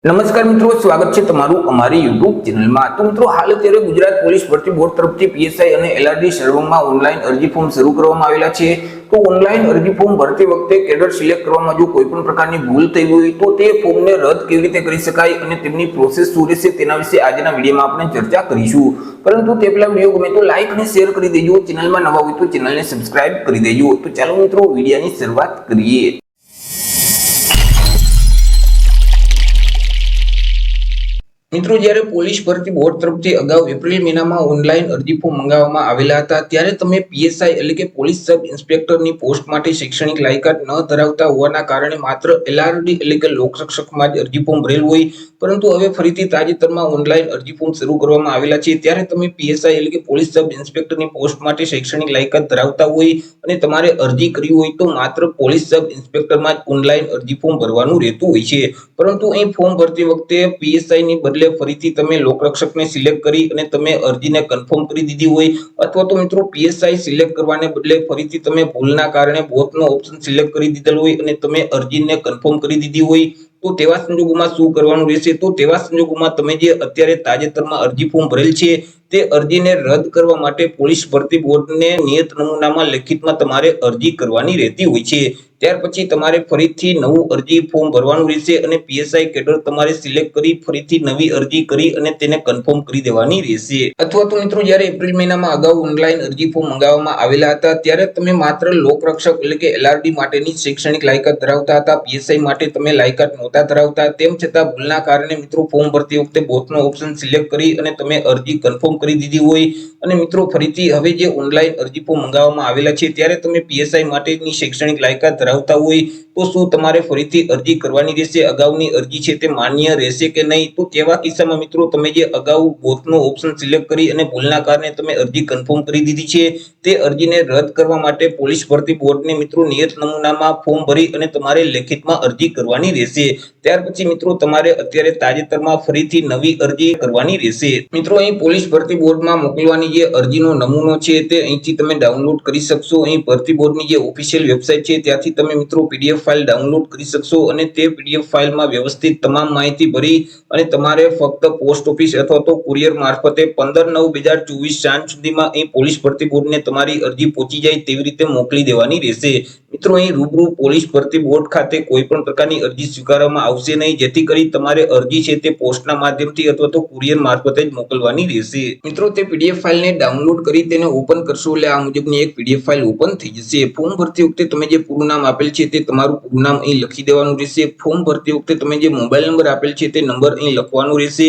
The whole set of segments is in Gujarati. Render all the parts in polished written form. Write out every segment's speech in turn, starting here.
નમસ્કાર મિત્રો, સ્વાગત છે તમારું અમારી YouTube ચેનલમાં। તો મિત્રો, હાલ અત્યારે ગુજરાત પોલીસ ભરતી બોર્ડ તરફથી પીએસઆઈ અને એલઆરડી સર્વરમાં ઓનલાઈન અરજી ફોર્મ શરૂ કરવામાં આવેલા છે। તો ઓનલાઈન અરજી ફોર્મ ભરતી વખતે કેડર સિલેક્ટ કરવામાં જો કોઈ પણ પ્રકારની ભૂલ થઈ હોય તો તે ફોર્મને રદ કેવી રીતે કરી શકાય અને તેમની પ્રોસેસ શું રહેશે તેના વિશે આજના વિડીયોમાં આપણે ચર્ચા કરીશું। પરંતુ તે પહેલા વિડીયો ગમે તો લાઈક અને શેર કરી દેજો, ચેનલમાં નવા હોય તો ચેનલને સબસ્ક્રાઇબ કરી દેજો। તો ચાલો મિત્રો, વિડીયોની શરૂઆત કરીએ। મિત્રો, જ્યારે પોલીસ ભરતી બોર્ડ તરફથી અગાઉ એપ્રિલ મહિનામાં ઓનલાઈન અરજી ફોર્મ મંગાવવામાં આવેલા હતા, ત્યારે તમે પીએસઆઈ એટલે કે પોલીસ સબ ઇન્સ્પેક્ટરની પોસ્ટ માટે શૈક્ષણિક લાયકાત ન ધરાવતા હોવાના કારણે માત્ર એલઆરડી એટલે કે લોકરક્ષકમાં જ અરજી ફોર્મ ભરેલ હોય, પરંતુ હવે ફરીથી તાજેતરમાં ઓનલાઈન અરજી ફોર્મ શરૂ કરવામાં આવેલા છે। ત્યારે તમે પીએસઆઈ એટલે કે પોલીસ સબ ઇન્સ્પેક્ટરની પોસ્ટ માટે શૈક્ષણિક લાયકાત ધરાવતા હોય અને તમારે અરજી કરવી હોય તો માત્ર પોલીસ સબ ઇન્સ્પેક્ટરમાં જ ઓનલાઈન અરજી ફોર્મ ભરવાનું રહેતું હોય છે। પરંતુ અહીં ફોર્મ ભરતી વખતે પીએસઆઈની ફરીથી તમે લોકરક્ષકને સિલેક્ટ કરી અને તમે અરજીને કન્ફર્મ કરી દીધી હોય, અથવા તો મિત્રો પીએસઆઈ સિલેક્ટ કરવાને બદલે ફરીથી તમે ભૂલના કારણે બોથનો ઓપ્શન સિલેક્ટ કરી દીધેલ હોય અને તમે અરજીને કન્ફર્મ કરી દીધી હોય, તો તેવા સંજોગોમાં શું કરવાનું રહેશે? તો તેવા સંજોગોમાં તમે જે અત્યારે તાજેતરમાં અરજી ફોર્મ ભરેલ છે તે અરજીને રદ કરવા માટે પોલીસ ભરતી બોર્ડને નિયત નમૂનામાં લેખિતમાં તમારે અરજી કરવાની રહેતી હોય છે। ત્યાર પછી તમારે ફરીથી નવું અરજી ફોર્મ ભરવાનું રહેશે અને પીએસઆઈ કેડર તમારે સિલેક્ટ કરી ફરીથી નવી અરજી કરી અને તેને કન્ફર્મ કરી દેવાની રહેશે। અથવા તો મિત્રો, જ્યારે એપ્રિલ મહિનામાં અગાઉ ઓનલાઈન અરજી ફોર્મ મંગાવવામાં આવેલા હતા ત્યારે તમે માત્ર લોકરક્ષક એટલે કે એલઆરડી માટેની શૈક્ષણિક લાયકાત ધરાવતા હતા, પીએસઆઈ માટે તમે લાયકાત નહોતા ધરાવતા। તેમ છતાં ભૂલના કારણે મિત્રો ફોર્મ ભરતી વખતે બોથનો ઓપ્શન સિલેક્ટ કરી અને તમે અરજી કન્ફર્મ કરી દીધી હોય અને મિત્રો ફરીથી હવે જે ઓનલાઈન અરજી ફોર્મ મંગાવવામાં આવેલા છે ત્યારે તમે પીએસઆઈ માટેની શૈક્ષણિક લાયકાત ધરાવતા હોય તો શું તમારે ફરીથી અરજી કરવાની રહેશે? અગાઉની અરજી છે તે માન્ય રહેશે કે નહીં? તો તેવા કિસ્સામાં મિત્રો તમે જે અગાઉ બોથનો ઓપ્શન સિલેક્ટ કરી અને ભૂલના કારણે તમે અરજી કન્ફર્મ કરી દીધી છે તે અરજીને રદ કરવા માટે પોલીસ ભરતી બોર્ડને મિત્રો નિયત નમૂનામાં ફોર્મ ભરી અને તમારે લેખિતમાં અરજી કરવાની રહેશે। ત્યાર પછી મિત્રો તમારે અત્યારે તાજેતરમાં ફરીથી નવી અરજી કરવાની રહેશે। મિત્રો, અહીં પોલીસ ભરતી બોર્ડમાં મોકલવાની જે અરજીનો નમૂનો છે તે અહીંથી તમે ડાઉનલોડ કરી શકશો। અહીં ભરતી બોર્ડની જે ઓફિશિયલ વેબસાઇટ છે ત્યાંથી તમે મિત્રો પીડીએફ ફાઇલ ડાઉનલોડ કરી શકશો અને તે પીડીએફ ફાઇલમાં વ્યવસ્થિત તમામ માહિતી ભરી અને તમારે ફક્ત પોસ્ટ ઓફિસ અથવા તો કુરિયર મારફતે 15/9/2024 સાંજ સુધીમાં અહીં પોલીસ ભરતી બોર્ડને તમારી અરજી પહોંચી જાય તેવી રીતે મોકલી દેવાની રહેશે। મિત્રો, અહીં રૂબરૂ પોલીસ ભરતી બોર્ડ ખાતે કોઈ પણ પ્રકારની અરજી સ્વીકારવામાં આવશે નહીં, જેથી કરી તમારે અરજી છે તે પોસ્ટના માધ્યમથી અથવા તો કુરિયર મારફતે જ મોકલવાની રહેશે। મિત્રો, તે પીડીએફ ફાઇલને ડાઉનલોડ કરી તેને ઓપન કરશો એટલે આ મુજબની એક પીડીએફ ફાઇલ ઓપન થઈ જશે। ફોર્મ ભરતી વખતે તમે જે પૂરું નામ આપેલ છે તે તમારું પૂરું નામ અહીં લખી દેવાનું રહેશે। ફોર્મ ભરતી વખતે તમે જે મોબાઈલ નંબર આપેલ છે તે નંબર અહીં લખવાનું રહેશે।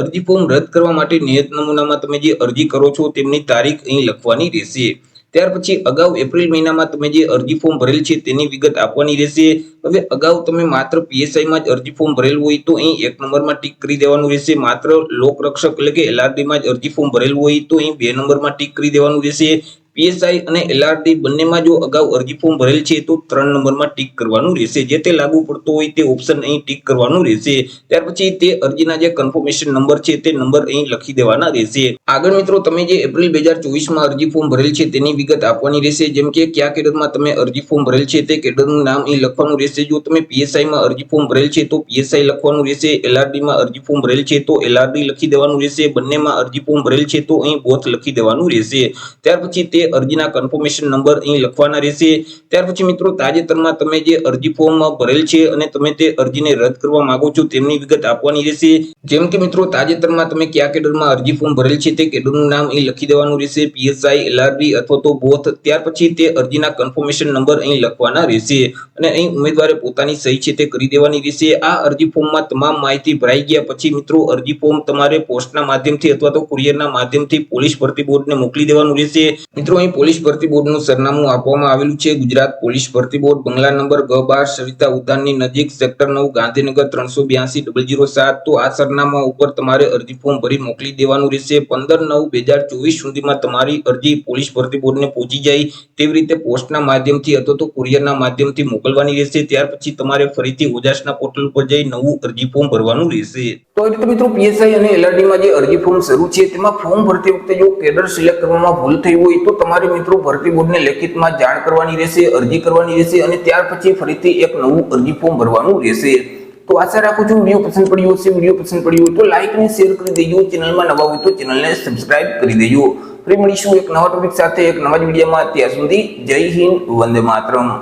અરજી ફોર્મ રદ કરવા માટે નિયત નમૂનામાં તમે જે અરજી કરો છો તેમની તારીખ અહીં લખવાની રહેશે। ત્યાર પછી અગાઉ એપ્રિલ મહિનામાં તમે જે અરજી ફોર્મ ભરેલ છે તેની વિગત આપવાની રહેશે। હવે અગાઉ તમે માત્ર પીએસઆઈમાં જ અરજી ફોર્મ ભરેલ હોય તો અહીં 1 નંબરમાં ટીક કરી દેવાનું રહેશે। માત્ર લોકરક્ષક એટલે કે એલઆરડીમાં જ અરજી ફોર્મ ભરેલ હોય તો અહીં 2 નંબરમાં ટીક કરી દેવાનું રહેશે। પીએસઆઈ અને એલઆરડી બંનેમાં જો અગાઉ અરજી ફોર્મ ભરેલ છે તો 3 નંબરમાં ટીક કરવાનું રહેશે। જે તે લાગુ પડતો હોય તે ઓપ્શન અહીં ટીક કરવાનું રહેશે। ત્યાર પછી તે અરજીના જે કન્ફર્મેશન નંબર છે તે નંબર અહીં લખી દેવાના રહેશે। આગળ મિત્રો, તમે જે એપ્રિલ 2024માં અરજી ફોર્મ ભરેલ છે તેની વિગત આપવાની રહેશે, જેમ કે કયા કેડરમાં તમે અરજી ફોર્મ ભરેલ છે તે કેડરનું નામ અહીં લખવાનું રહેશે। જો તમે પીએસઆઈમાં અરજી ફોર્મ ભરેલ છે તો પીએસઆઈ લખવાનું રહેશે, એલઆરડીમાં અરજી ફોર્મ ભરેલ છે તો એલઆરડી લખી દેવાનું રહેશે, બંનેમાં અરજી ફોર્મ ભરેલ છે તો અહીં બોથ લખી દેવાનું રહેશે। ત્યાર પછી તે અરજીના કન્ફર્મેશન નંબર અહીં લખવાના રહેશે। ત્યાર પછી મિત્રો તાજેતરમાં તમે જે અરજી ફોર્મ ભરેલ છે અને તમે તે અરજીને રદ કરવા માંગો છો તેમની વિગત આપવાની રહેશે, જેમ કે મિત્રો તાજેતરમાં તમે કયા કેડરમાં અરજી ફોર્મ ભરેલ છે તે કેડરનું નામ અહીં લખી દેવાનું રહેશે, પીએસઆઈ, એલઆરડી અથવા તો બોથ। ત્યાર પછી તે અરજીના કન્ફર્મેશન નંબર અહીં લખવાના રહેશે અને અહીં ઉમેદવારે પોતાની સહી છે તે કરી દેવાની રહેશે। આ અરજી ફોર્મમાં તમામ માહિતી ભરાઈ ગયા પછી મિત્રો અરજી ફોર્મ તમારે પોસ્ટના માધ્યમથી અથવા તો કુરિયરના માધ્યમથી પોલીસ ભરતી બોર્ડને મોકલી દેવાનું રહેશે। મિત્રો, અહીં પોલીસ ભરતી બોર્ડનું સરનામું આપવામાં આવેલું છે ગુજરાત પોલીસ ભરતી બોર્ડ, બંગલા નંબર G12, સવિતા ઉદ્યાનની નજીક, સેક્ટર 9, ગાંધીનગર 382-007। તો આ સરનામા ઉપર તમારે અરજી ફોર્મ ભરી મોકલી દેવાનું રહેશે। 15/9/2024 સુધીમાં તમારી અરજી પોલીસ ભરતી બોર્ડને પહોંચી જાય તેવી રીતે પોસ્ટના માધ્યમથી અથવા તો કુરિયરના માધ્યમથી મોકલવાની રહેશે। ત્યાર પછી તમારે ફરીથી ઓજાસના પોર્ટલ પર જઈ નવું અરજી ફોર્મ ભરવાનું રહેશે। તો એટલે મિત્રો પીએસઆઈ અને એલઆરડીમાં જે અરજી ફોર્મ શરૂ છે તેમાં ફોર્મ ભરતી વખતે જો કેડર સિલેક્ટ કરવામાં ભૂલ થઈ હોય તો તમારે મિત્રો ભરતી બોર્ડને લેખિતમાં જાણ કરવાની રહેશે, અરજી કરવાની રહેશે અને ત્યાર પછી ફરીથી એક નવું અરજી ફોર્મ ભરવાનું રહેશે। તો આશા રાખું છું વિડીયો પસંદ પડ્યો હશે. વિડીયો પસંદ પડ્યો હોય તો લાઈક અને શેર કરી દેજો. ચેનલમાં નવા હોય તો ચેનલને સબસ્ક્રાઇબ કરી દેજો. ફરી મળીશું એક નવા ટોપિક સાથે એક નવા જ વિડીયોમાં. ત્યાં સુધી જય હિન્દ, વંદે માતરમ.